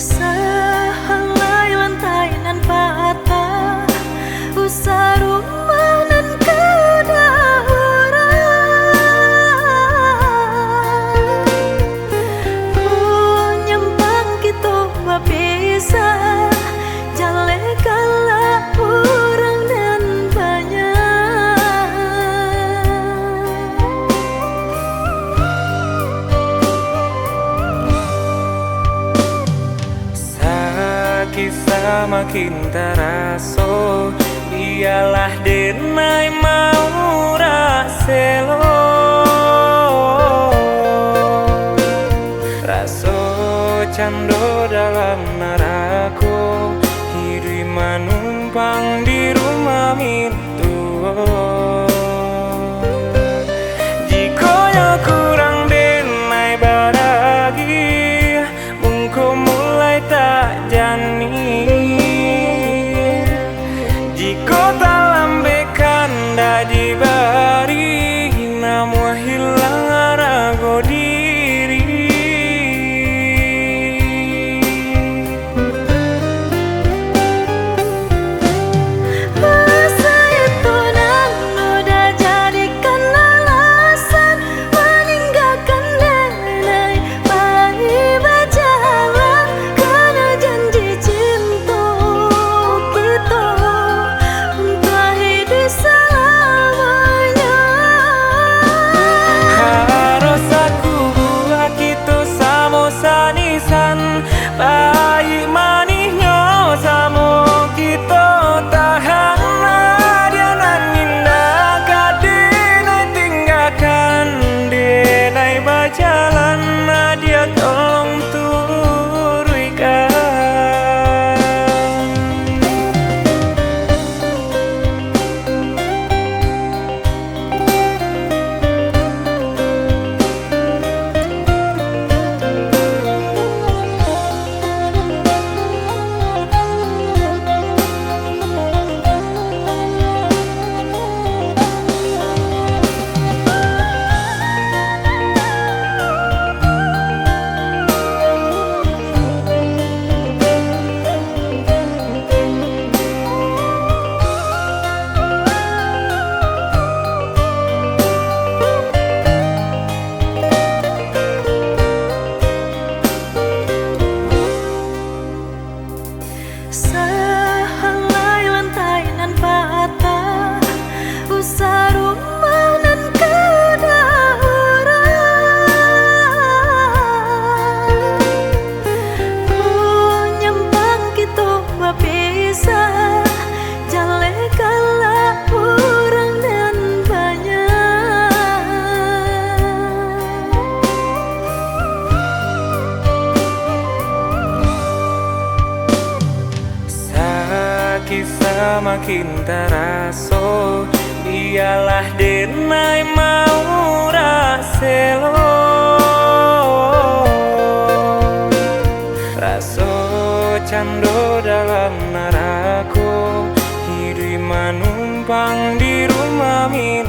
Sahalai lantai nan patah, usah rumah nan kedauran. Oh nyempang kita bapisah, jale kalah orang dan banyak. Kisah makin taraso, ialah denai mau raselo. Raso cando dalam narako, hiri manumpang di rumah mintuo. Jikonya kurang denai baragi, mungko mulai tak jani. Jiko tak lambekan dah dibari, namun hilang rago diri. Masa itu nan udah jadikan alasan meninggalkan nenai bayi berjalan, karena janji cinta kita untuk hidup selamanya. Harus aku buat kita samo sanisan, baik manihnya samo kita tahan. Dia nan indah kadenai tinggalkan, denai berjalan dia tolong turunkan. Sahalai lantai nan patah, usah rumah nan kedauran. Oh nyempang kita bapisah, jale kalah orang dan banyak. Kisah makin taraso, ialah denai mau raselo. Raso cando dalam narako, hiri manumpang di rumah min